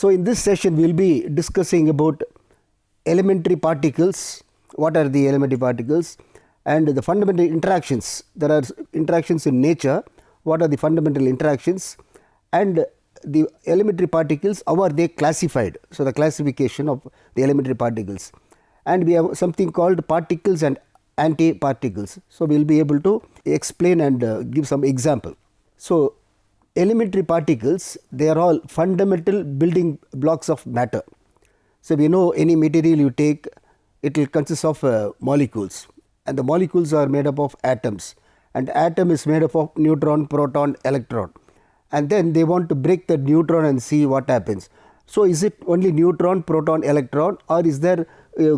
So in this session we will be discussing about elementary particles, what are the elementary particles, and the fundamental interactions. There are interactions in nature, what are the fundamental interactions, and the elementary particles, how are they classified. So the classification of the elementary particles, and we have something called particles and antiparticles. So we will be able to explain and give some example. So elementary particles, they are all fundamental building blocks of matter. So we know any material you take, it will consist of molecules, and the molecules are made up of atoms, and atom is made up of neutron, proton, electron, and then they want to break the neutron and see what happens. So is it only neutron, proton, electron, or is there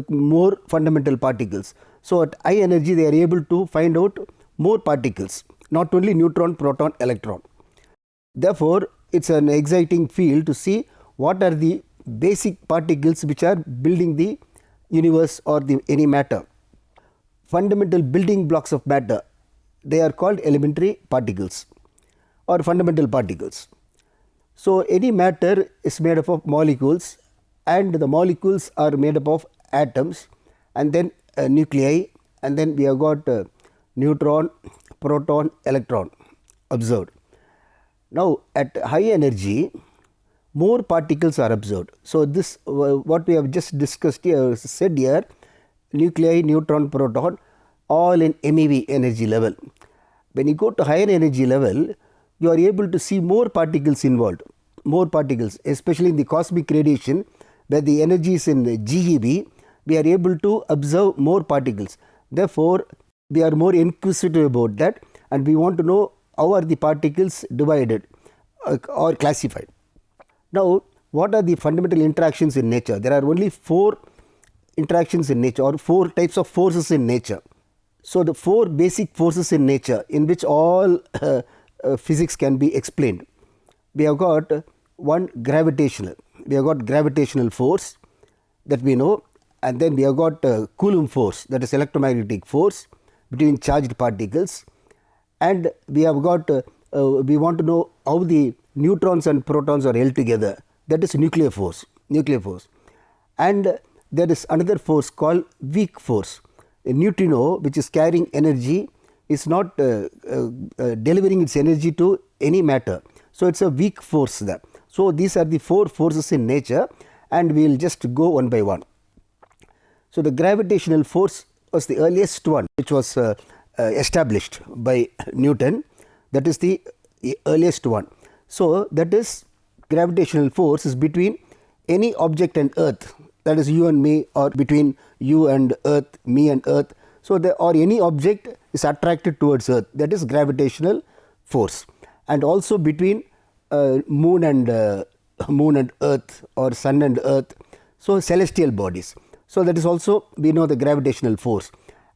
more fundamental particles? So at high energy they are able to find out more particles, not only neutron, proton, electron. Therefore, it is an exciting field to see what are the basic particles which are building the universe or any matter. Fundamental building blocks of matter, they are called elementary particles or fundamental particles. So any matter is made up of molecules, and the molecules are made up of atoms, and then nuclei, and then we have got neutron, proton, electron observed. Now at high energy more particles are observed. So this what we have just discussed here, said here, nuclei, neutron, proton, all in MeV energy level. When you go to higher energy level, you are able to see more particles involved, more particles, especially in the cosmic radiation where the energy is in GeV, we are able to observe more particles. Therefore, we are more inquisitive about that, and we want to know how are the particles divided or classified. Now, what are the fundamental interactions in nature? There are only 4 interactions in nature, or 4 types of forces in nature. So the 4 basic forces in nature in which all physics can be explained. We have got one gravitational. We have got gravitational force that we know, and then we have got Coulomb force, that is electromagnetic force between charged particles, and we have got we want to know how the neutrons and protons are held together, that is nuclear force, and there is another force called weak force. A neutrino which is carrying energy is not delivering its energy to any matter, so it is a weak force there. So these are the 4 forces in nature, and we will just go one by one. So the gravitational force was the earliest one which was established by Newton, that is the earliest one. So that is, gravitational force is between any object and earth, that is you and me, or between you and earth, me and earth. So or any object is attracted towards earth, that is gravitational force, and also between moon and earth, or sun and earth, so celestial bodies. So that is also, we know the gravitational force,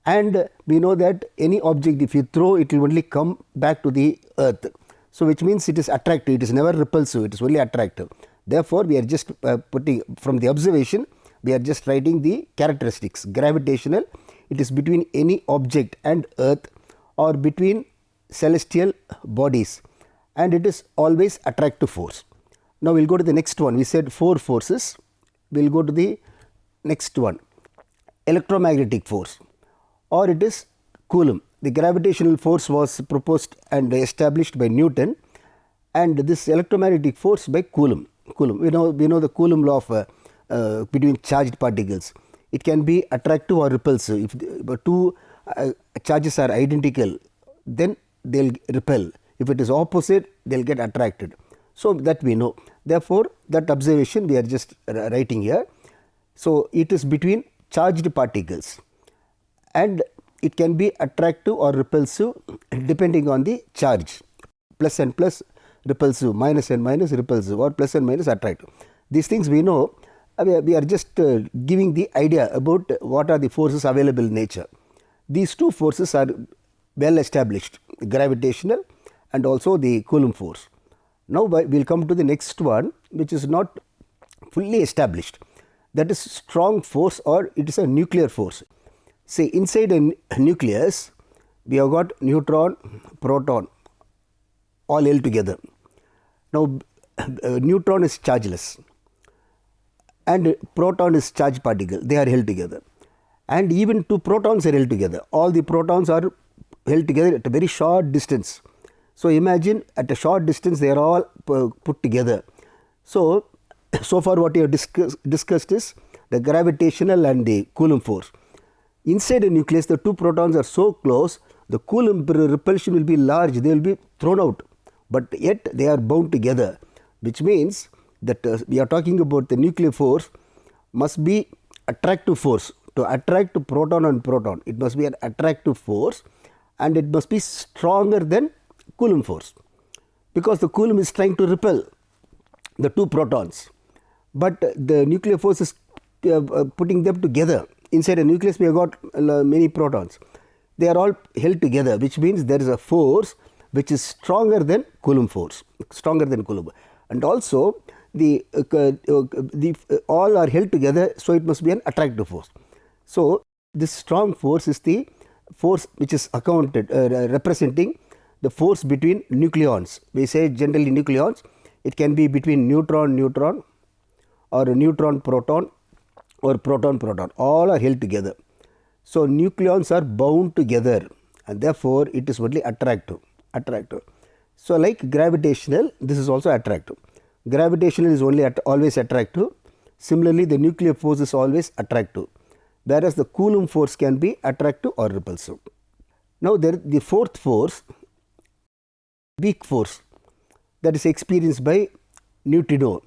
and we know that any object if you throw, it will only come back to the earth. So which means it is attractive, it is never repulsive, it is only attractive. Therefore we are just putting from the observation, we are just writing the characteristics. Gravitational, it is between any object and earth, or between celestial bodies, and it is always attractive force. Now we will go to the next one. We said 4 forces. We will go to the next one, electromagnetic force, or it is Coulomb. The gravitational force was proposed and established by Newton, and this electromagnetic force by Coulomb. We know the Coulomb law of between charged particles. It can be attractive or repulsive. If 2 charges are identical, then they will repel. If it is opposite, they will get attracted. So that we know. Therefore, that observation we are just writing here. So it is between charged particles, and it can be attractive or repulsive depending on the charge. Plus and plus repulsive, minus and minus repulsive, or plus and minus attractive. These things we know. We are just giving the idea about what are the forces available in nature. These 2 forces are well established, gravitational and also the Coulomb force. Now we will come to the next one, which is not fully established, that is strong force, or it is a nuclear force. Say inside a nucleus we have got neutron, proton, all held together. Now neutron is chargeless, and proton is charged particle. They are held together. And even two protons are held together. All the protons are held together at a very short distance. So imagine at a short distance they are all put together. So far what we have discussed is the gravitational and the Coulomb force. Inside a nucleus, the two protons are so close, the Coulomb repulsion will be large, they will be thrown out, but yet they are bound together, which means that we are talking about the nuclear force must be attractive force. To attract proton and proton, it must be an attractive force, and it must be stronger than Coulomb force, because the Coulomb is trying to repel the two protons, but the nuclear force is putting them together. Inside a nucleus we have got many protons. They are all held together, which means there is a force which is stronger than Coulomb force, stronger than Coulomb. And also the all are held together, so it must be an attractive force. So this strong force is the force which is accounted representing the force between nucleons. We say generally nucleons, it can be between neutron or neutron proton or proton proton, all are held together. So nucleons are bound together, and therefore it is only attractive. So like gravitational, this is also attractive. Gravitational is only always attractive. Similarly, the nuclear force is always attractive, whereas the Coulomb force can be attractive or repulsive. Now the fourth force, weak force, that is experienced by neutrino.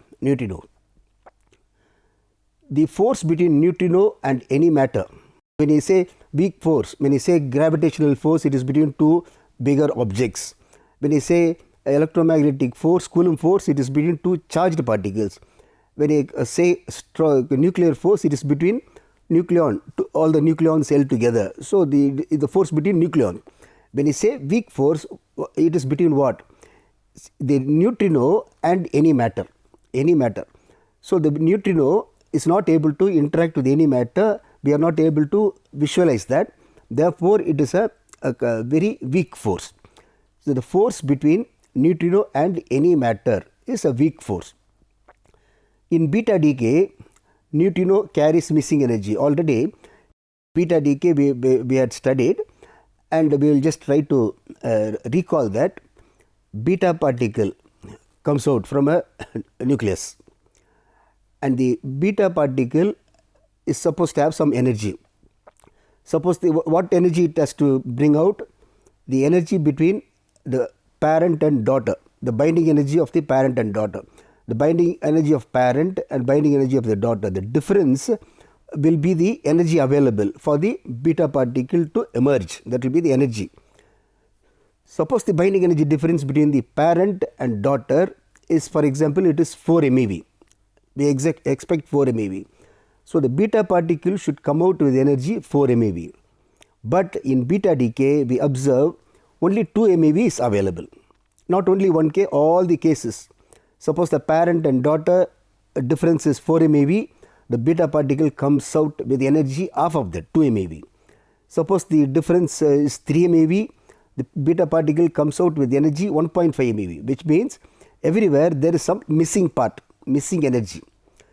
The force between neutrino and any matter. When you say weak force, when you say gravitational force, it is between two bigger objects. When you say electromagnetic force, Coulomb force, it is between two charged particles. When you say nuclear force, it is between nucleon, all the nucleons held together. So the force between nucleon. When you say weak force, it is between what? The neutrino and any matter. So the neutrino is not able to interact with any matter. We are not able to visualize that. Therefore, it is a very weak force. So the force between neutrino and any matter is a weak force. In beta decay, neutrino carries missing energy. Already beta decay we had studied, and we will just try to recall that. Beta particle comes out from a nucleus, and the beta particle is supposed to have some energy. Suppose what energy it has to bring out? The energy between the parent and daughter, the binding energy of the parent and daughter, the binding energy of parent and binding energy of the daughter. The difference will be the energy available for the beta particle to emerge. That will be the energy. Suppose the binding energy difference between the parent and daughter is, for example, it is 4 MeV. We expect 4 MeV. So the beta particle should come out with energy 4 MeV. But in beta decay, we observe only 2 MeV is available. Not only 1K, all the cases. Suppose the parent and daughter difference is 4 MeV, the beta particle comes out with energy half of that, 2 MeV. Suppose the difference is 3 MeV, the beta particle comes out with energy 1.5 MeV, which means everywhere there is some missing part, missing energy.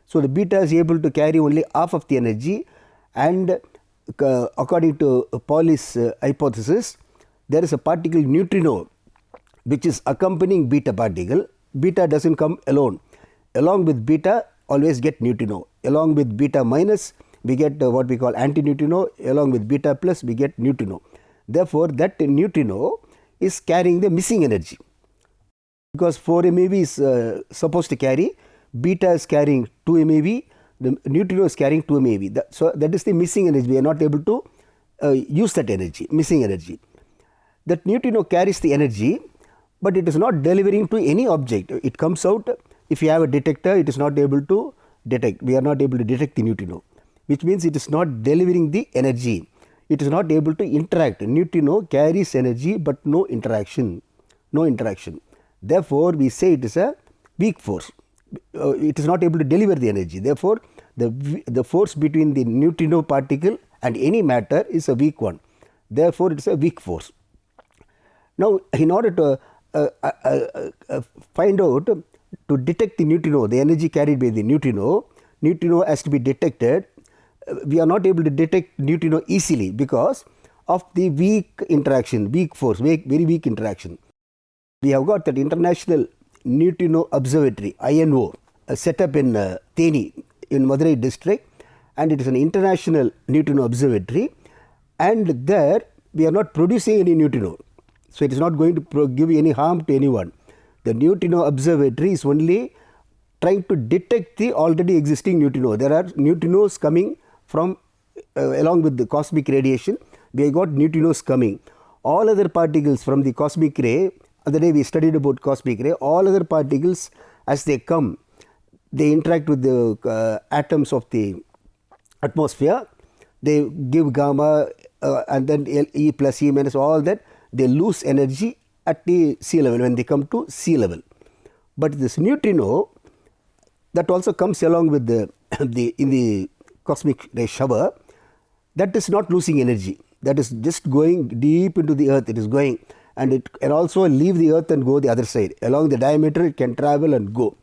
So the beta is able to carry only half of the energy, and according to Pauli's hypothesis, there is a particle neutrino which is accompanying beta particle. Beta doesn't come alone. Along with beta, always get neutrino. Along with beta minus, we get what we call antineutrino. Along with beta plus, we get neutrino. Therefore, that neutrino is carrying the missing energy. Because 4 MeV is supposed to carry, beta is carrying 2 MeV, the neutrino is carrying 2 MeV. So that is the missing energy. We are not able to use that energy, missing energy. That neutrino carries the energy, but it is not delivering to any object. It comes out. If you have a detector, it is not able to detect. We are not able to detect the neutrino, which means it is not delivering the energy. It is not able to interact. Neutrino carries energy but no interaction. Therefore, we say it is a weak force. It is not able to deliver the energy. Therefore, the force between the neutrino particle and any matter is a weak one. Therefore, it is a weak force. Now, in order to find out, to detect the neutrino, the energy carried by the neutrino, neutrino has to be detected, we are not able to detect neutrino easily because of the weak interaction, weak force, very weak interaction. We have got that International Neutrino Observatory, INO, set up in Theni in Madurai district, and it is an international neutrino observatory, and there we are not producing any neutrino. So it is not going to give any harm to anyone. The neutrino observatory is only trying to detect the already existing neutrino. There are neutrinos coming from along with the cosmic radiation. We have got neutrinos coming. All other particles from the cosmic ray, the day we studied about cosmic ray, all other particles as they come, they interact with the atoms of the atmosphere, they give gamma and then E plus E minus, all that, they lose energy at the sea level when they come to sea level. But this neutrino that also comes along with the in the cosmic ray shower, that is not losing energy, that is just going deep into the earth, it is going, and it can also leave the earth and go the other side. Along the diameter it can travel and go.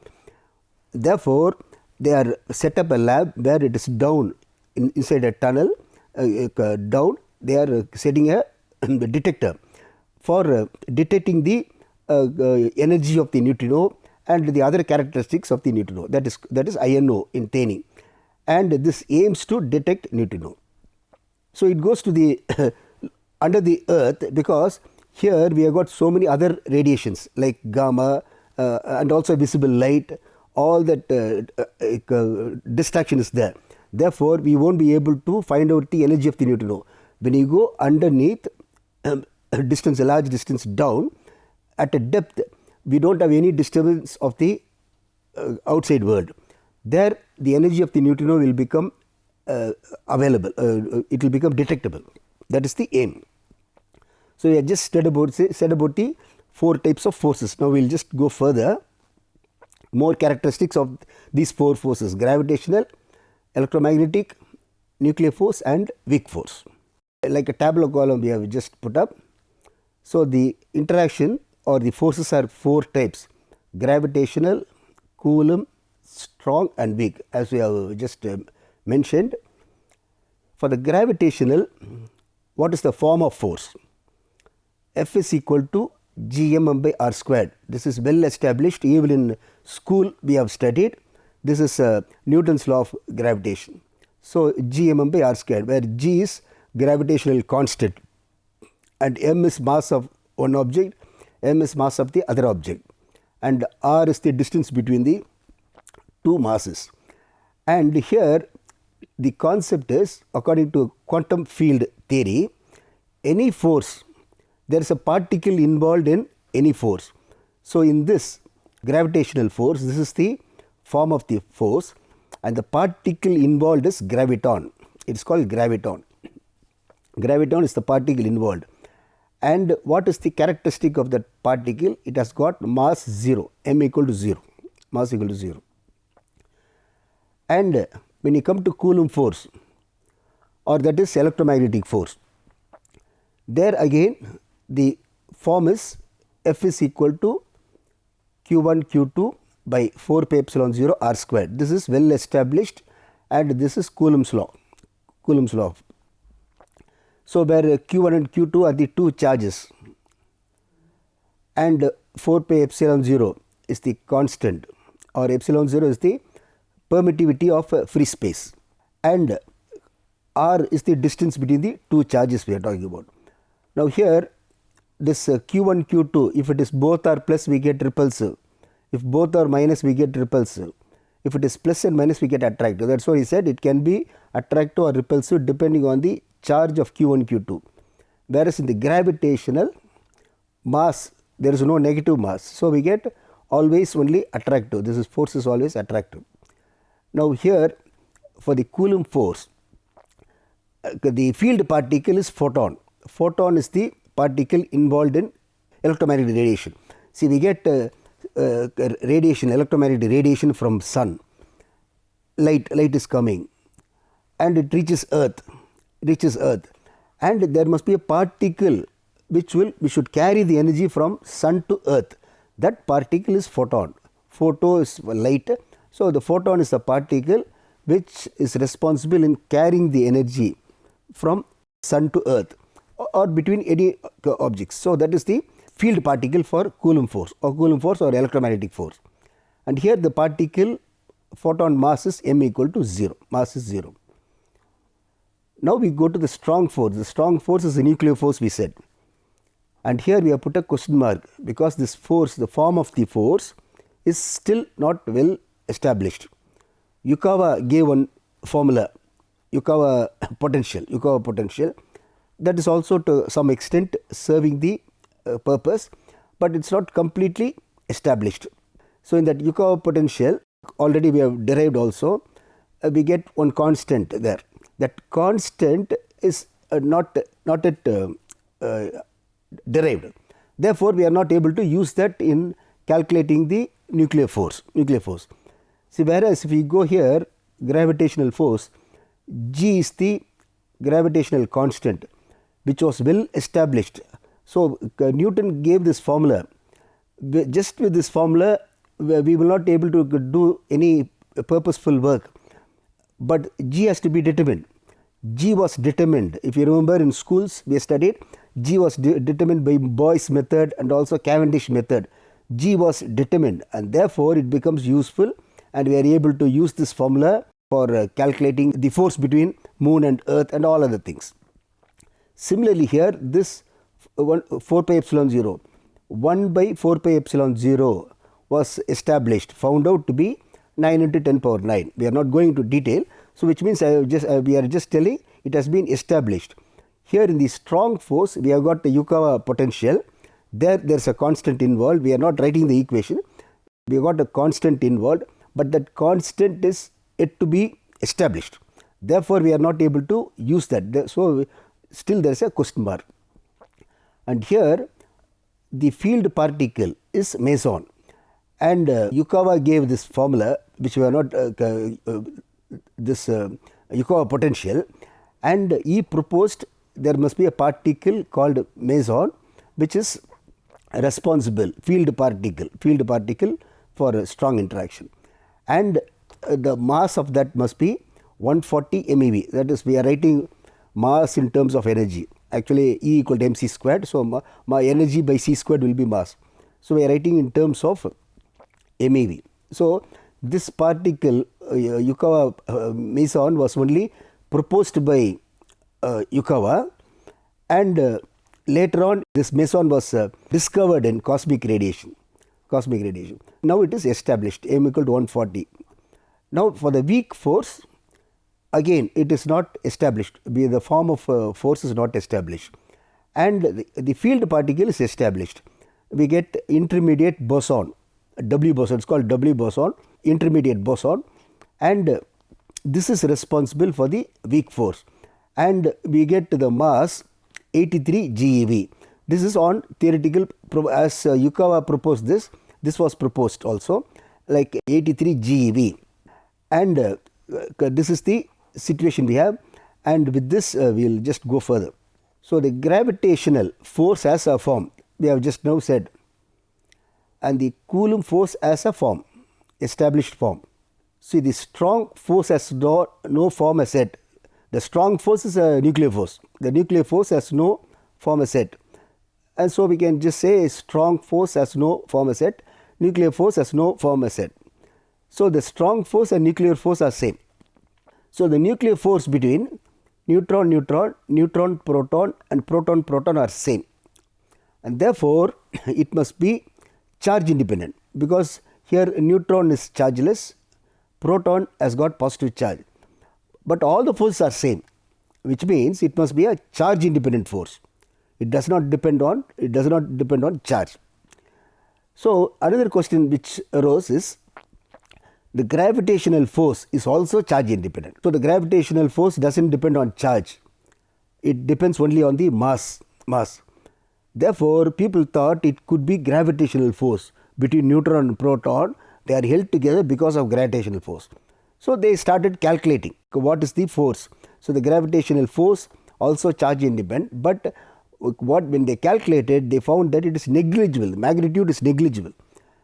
Therefore, they are set up a lab where it is down inside a tunnel, down, they are setting a detector for detecting the energy of the neutrino and the other characteristics of the neutrino. That is INO in Theni, and this aims to detect neutrino. So it goes to the under the earth, because here we have got so many other radiations like gamma and also visible light, all that distraction is there. Therefore, we won't be able to find out the energy of the neutrino. When you go underneath a large distance down, at a depth, we don't have any disturbance of the outside world. There, the energy of the neutrino will become available, it will become detectable. That is the aim. So, we have just said about the 4 types of forces. Now, we will just go further. More characteristics of these 4 forces: gravitational, electromagnetic, nuclear force and weak force. Like a tabular column we have just put up. So, the interaction or the forces are 4 types: gravitational, Coulomb, strong and weak, as we have just mentioned. For the gravitational, what is the form of force? F is equal to gmm by r squared. This is well established, even in school we have studied. This is Newton's law of gravitation. So, gmm by r squared, where g is gravitational constant and m is mass of one object, m is mass of the other object, and r is the distance between the 2 masses. And here the concept is, according to quantum field theory, any force, there is a particle involved in any force. So, in this gravitational force, this is the form of the force, and the particle involved is graviton. It is called graviton. Graviton is the particle involved. And what is the characteristic of that particle? It has got mass 0, m equal to 0, mass equal to 0. And when you come to Coulomb force, or that is electromagnetic force, there again the form is F is equal to Q1 Q2 by 4 pi epsilon 0 r squared. This is well established, and this is Coulomb's law. Coulomb's law. So, where Q1 and Q2 are the 2 charges, and 4 pi epsilon 0 is the constant, or epsilon 0 is the permittivity of free space, and r is the distance between the 2 charges we are talking about. Now, here this Q1 Q2, if it is both are plus, we get repulsive. If both are minus, we get repulsive. If it is plus and minus, we get attractive. That is why he said it can be attractive or repulsive depending on the charge of Q1 Q2. Whereas in the gravitational mass, there is no negative mass. So, we get always only attractive. This is force is always attractive. Now, here for the Coulomb force, the field particle is photon. Photon is the particle involved in electromagnetic radiation. See, we get radiation, electromagnetic radiation from sun. Light is coming, and it reaches earth, and there must be a particle which should carry the energy from sun to earth. That particle is photon. Photo is light. So, the photon is a particle which is responsible in carrying the energy from sun to earth or between any objects. So that is the field particle for Coulomb force or electromagnetic force. And here the particle photon mass is m equal to 0, mass is 0. Now we go to the strong force. The strong force is the nuclear force, we said. And here we have put a question mark because this force, the form of the force, is still not well established. Yukawa gave one formula, Yukawa potential, that is also to some extent serving the purpose, but it is not completely established. So in that Yukawa potential, already we have derived also, we get one constant there. That constant is not yet derived. Therefore, we are not able to use that in calculating the nuclear force. See, whereas if we go here, gravitational force, G is the gravitational constant which was well established. So Newton gave this formula. Just with this formula, we will not be able to do any purposeful work, but G has to be determined. G was determined. If you remember in schools we studied, G was determined by Boy's method and also Cavendish method. G was determined, and therefore it becomes useful, and we are able to use this formula for calculating the force between moon and earth and all other things. Similarly here, this 4 pi epsilon 0, 1 by 4 pi epsilon 0 was established, found out to be 9 into 10 power 9. We are not going into detail. So which means we are just telling it has been established. Here in the strong force, we have got the Yukawa potential. There is a constant involved. We are not writing the equation. We have got a constant involved, but that constant is yet to be established. Therefore, we are not able to use that. So still there is a question mark. And here the field particle is meson, and Yukawa gave this formula which we are not this Yukawa potential, and he proposed there must be a particle called meson which is responsible, field particle for a strong interaction, and the mass of that must be 140 MeV. That is, we are writing mass in terms of energy. Actually E equal to mc squared, so my energy by c squared will be mass. So we are writing in terms of MeV. So this particle Yukawa meson was only proposed by Yukawa, and later on this meson was discovered in cosmic radiation. Now it is established, m equal to 140. Now for the weak force, again it is not established, the form of force is not established, and the field particle is established. We get intermediate boson, W boson, it is called W boson, intermediate boson, and this is responsible for the weak force, and we get the mass 83 GeV. This is on theoretical, as Yukawa proposed this was proposed also, like 83 GeV, and this is the situation we have, and with this we will just go further. So the gravitational force as a form we have just now said, and the Coulomb force as a form, established form. See, the strong force has no form as set. The strong force is a nuclear force. The nuclear force has no form as set, and so we can just say strong force has no form as set, nuclear force has no form as set. So the strong force and nuclear force are same. So the nuclear force between neutron, proton and proton are same, and therefore it must be charge independent, because here neutron is chargeless, proton has got positive charge, but all the forces are same, which means it must be a charge independent force. It does not depend on charge. So another question which arose is, the gravitational force is also charge independent. So the gravitational force doesn't depend on charge, it depends only on the mass. Therefore people thought it could be gravitational force between neutron and proton. They are held together because of gravitational force. So they started calculating what is the force. So the gravitational force also charge independent, but when they calculated, they found that it is negligible, magnitude is negligible.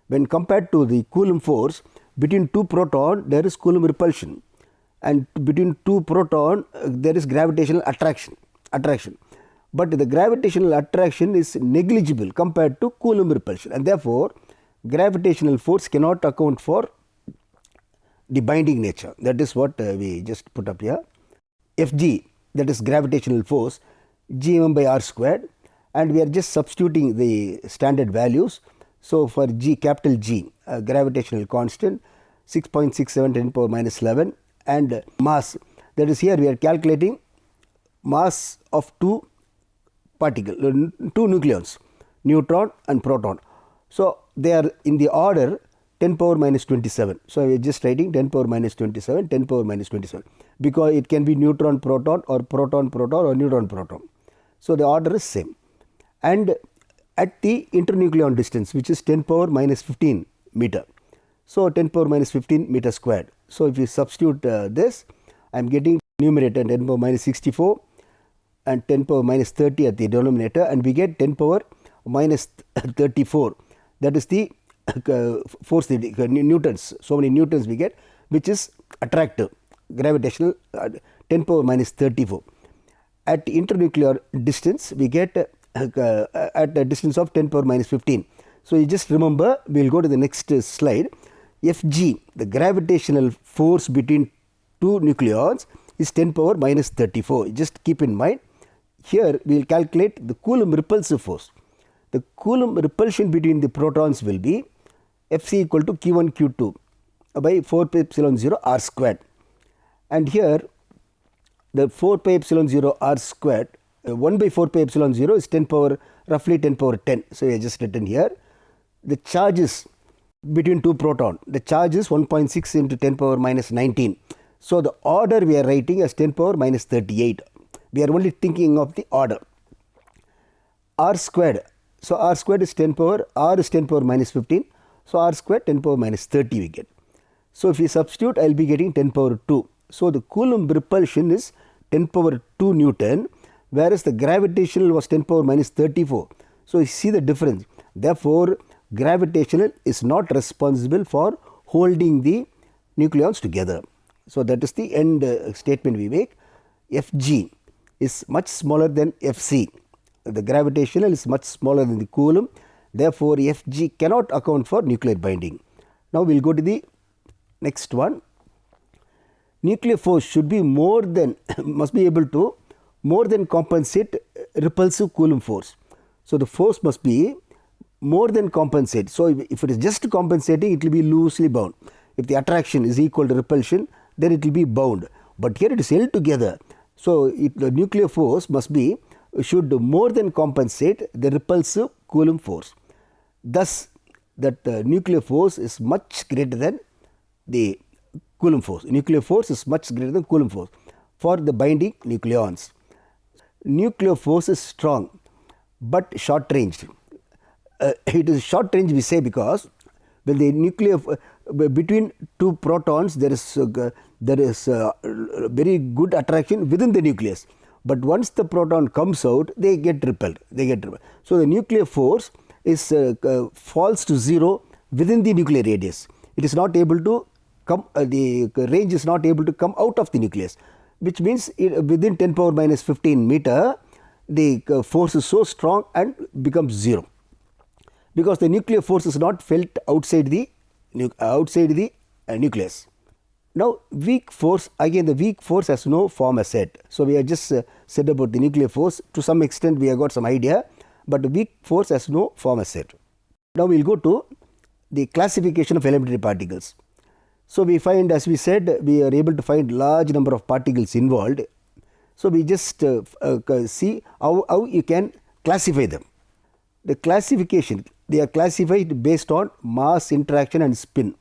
When compared to the Coulomb force, between two proton there is Coulomb repulsion. and between two proton there is gravitational attraction. But the gravitational attraction is negligible compared to Coulomb repulsion, and therefore gravitational force cannot account for the binding nature. That is what we just put up here. Fg, that is gravitational force, gm by r squared, and we are just substituting the standard values. So for G, capital G, gravitational constant 6.67 10 power minus 11, and mass, that is here we are calculating mass of two nucleons, neutron and proton. So they are in the order 10 power minus 27. So we are just writing 10 power minus 27, 10 power minus 27, because it can be neutron proton or proton proton or neutron proton. So the order is same. And at the internucleon distance, which is 10 power minus 15 meter. So 10 power minus 15 meter squared. So if you substitute this, I am getting numerator 10 power minus 64 and 10 power minus 30 at the denominator, and we get 10 power minus 34. That is the force, the newtons, so many newtons we get, which is attractive, gravitational, 10 power minus 34. At internuclear distance, we get at a distance of 10 power minus 15. So you just remember, we will go to the next slide. Fg, the gravitational force between two nucleons, is 10 power minus 34. Just keep in mind, here we will calculate the Coulomb repulsive force. The Coulomb repulsion between the protons will be Fc equal to Q1 Q2 by 4 pi epsilon 0 r squared. And here the 4 pi epsilon 0 r squared, 1 by 4 pi epsilon 0 is 10 power, roughly 10 power 10. So we have just written here. The charges between two proton, the charge is 1.6 into 10 power minus 19. So the order we are writing as 10 power minus 38. We are only thinking of the order. R squared, so r squared is 10 power, r is 10 power minus 15. So r squared 10 power minus 30 we get. So if we substitute, I will be getting 10 power 2. So the Coulomb repulsion is 10 power 2 Newton, whereas the gravitational was 10 power minus 34. So you see the difference. Therefore, gravitational is not responsible for holding the nucleons together. So that is the end statement we make. Fg is much smaller than Fc. The gravitational is much smaller than the Coulomb. Therefore, Fg cannot account for nuclear binding. Now we will go to the next one. Nuclear force should be more than must be able to more than compensate repulsive Coulomb force. So the force must be more than compensate. So if it is just compensating, it will be loosely bound. If the attraction is equal to repulsion, then it will be bound. But here it is held together. So the nuclear force should more than compensate the repulsive Coulomb force. Thus, that nuclear force is much greater than the Coulomb force. Nuclear force is much greater than Coulomb force for the binding nucleons. Nuclear force is strong but short ranged. It is short range we say because when the nuclear between two protons there is very good attraction within the nucleus, but once the proton comes out they get repelled. So the nuclear force is falls to zero within the nuclear radius. It is not able to come, the range is not able to come out of the nucleus, which means within 10 power minus 15 meter the force is so strong and becomes zero, because the nuclear force is not felt outside the nucleus. Now weak force, again the weak force has no form as set. So we have just said about the nuclear force, to some extent we have got some idea, but the weak force has no form as set. Now we will go to the classification of elementary particles. So we find, as we said, we are able to find large number of particles involved. So we just see how you can classify them. The classification, they are classified based on mass, interaction and spin.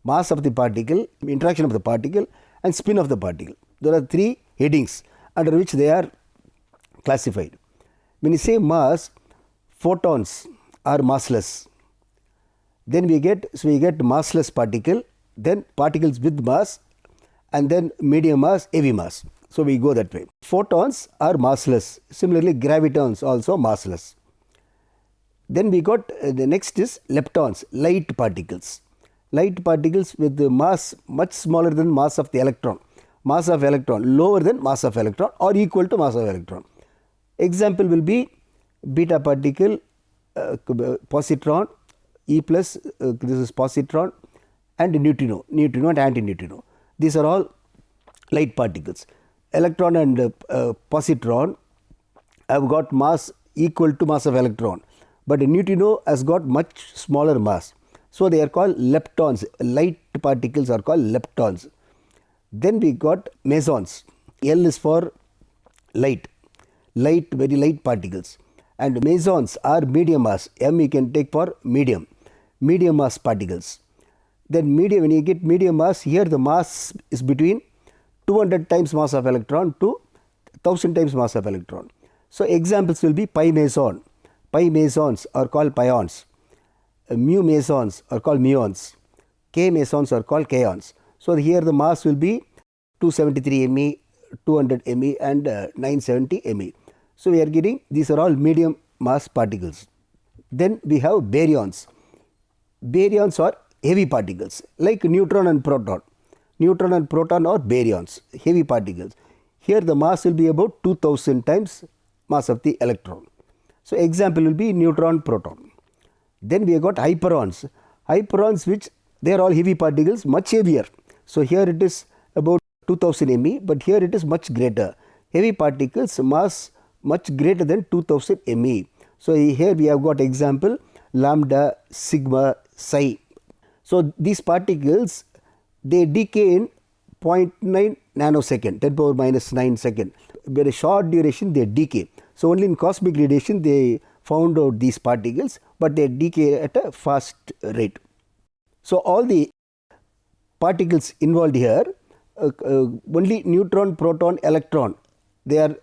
Mass of the particle, interaction of the particle and spin of the particle. There are three headings under which they are classified. When you say mass, photons are massless. Then we get massless particle, then particles with mass, and then medium mass, heavy mass. So we go that way. Photons are massless. Similarly, gravitons also massless. Then we got the next is leptons, light particles. Light particles with the mass much smaller than mass of the electron. mass of electron lower than mass of electron or equal to mass of electron. Example will be beta particle, positron, E plus, this is positron, and neutrino and antineutrino. These are all light particles. Electron and positron have got mass equal to mass of electron, but a neutrino has got much smaller mass. So they are called leptons. Light particles are called leptons. Then we got mesons. L is for light, very light particles. And mesons are medium mass. M you can take for medium mass particles. Then when you get medium mass, here the mass is between 200 times mass of electron to 1000 times mass of electron. So examples will be pi meson. Pi mesons are called pions. Mu mesons are called muons. K mesons are called kaons. So here the mass will be 273 MeV, 200 MeV and 970 MeV. So we are getting, these are all medium mass particles. Then we have baryons. Baryons are heavy particles like neutron and proton. Neutron and proton are baryons, heavy particles. Here the mass will be about 2000 times mass of the electron. So example will be neutron, proton. Then we have got hyperons. Hyperons, which they are all heavy particles, much heavier. So here it is about 2000 MeV, but here it is much greater. Heavy particles mass much greater than 2000 MeV. So here we have got example lambda, sigma, psi. So these particles, they decay in 0.9 nanosecond, 10 power minus 9 second. Very short duration they decay. So only in cosmic radiation they found out these particles, but they decay at a fast rate. So all the particles involved here, only neutron, proton, electron, they are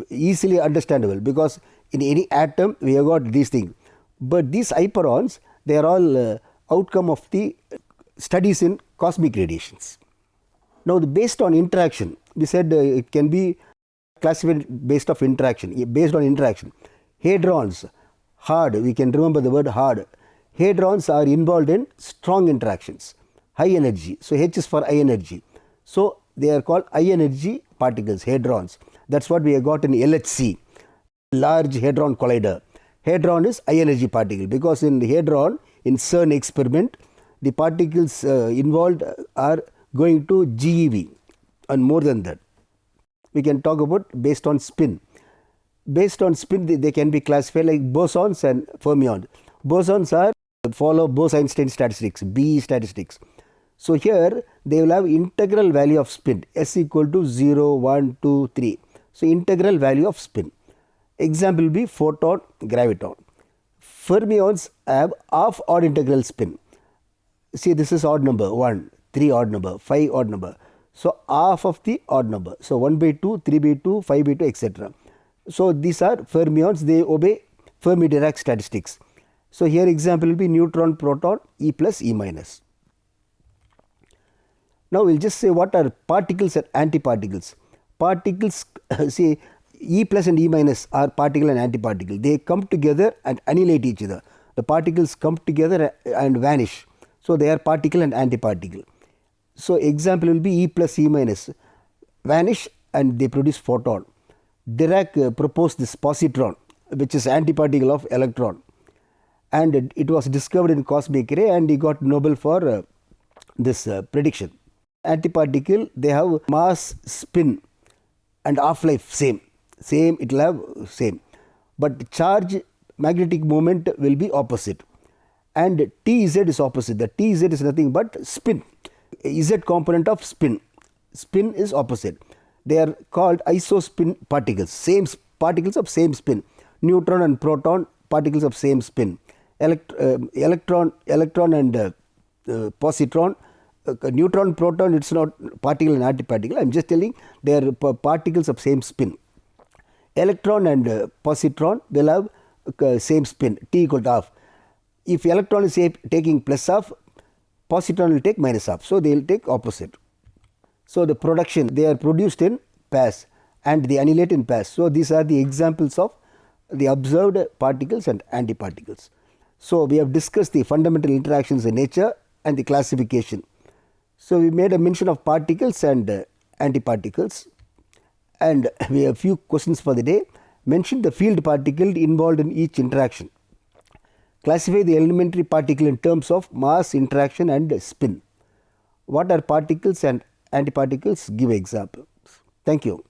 easily understandable because in any atom we have got these things. But these hyperons, they are all outcome of the studies in cosmic radiations. Now based on interaction, we said it can be classified based on interaction. Hadrons, hard, we can remember the word hard. Hadrons are involved in strong interactions, high energy. So H is for high energy. So they are called high energy particles, hadrons. That's what we have got in LHC, Large Hadron Collider. Hadron is high energy particle because in the hadron, in CERN experiment, the particles involved are going to GeV and more than that. We can talk about based on spin. Based on spin, they can be classified like bosons and fermions. Bosons are follow Bose-Einstein statistics, BE statistics. So here they will have integral value of spin, S equal to 0, 1, 2, 3. So integral value of spin. Example will be photon, graviton. Fermions have half odd integral spin. See, this is odd number 1, 3 odd number, 5 odd number. So half of the odd number. So 1 by 2, 3 by 2, 5 by 2, etc. So these are fermions, they obey Fermi-Dirac statistics. So here example will be neutron, proton, E plus, E minus. Now we will just say what are particles and antiparticles. Particles, see, E plus and E minus are particle and antiparticle. They come together and annihilate each other. The particles come together and vanish. So they are particle and antiparticle. So example will be E plus, E minus, vanish and they produce photon. Dirac proposed this positron, which is antiparticle of electron, and it was discovered in cosmic ray, and he got Nobel for this prediction. Antiparticle, they have mass, spin and half-life same, it will have same, but charge, magnetic moment will be opposite, and Tz is opposite. The Tz is nothing but spin, Z component of spin is opposite. They are called isospin particles, same particles of same spin. Neutron and proton, particles of same spin. Electron and positron, neutron, proton, it's not particle and antiparticle. I am just telling they are particles of same spin. Electron and positron will have same spin, T equal to half. If electron is taking plus half, positron will take minus half. So they will take opposite. So the production, they are produced in pairs and they annihilate in pairs. So these are the examples of the observed particles and antiparticles. So we have discussed the fundamental interactions in nature and the classification. So we made a mention of particles and antiparticles. And we have few questions for the day. Mention the field particle involved in each interaction. Classify the elementary particle in terms of mass, interaction and spin. What are particles and antiparticles? Give examples. Thank you.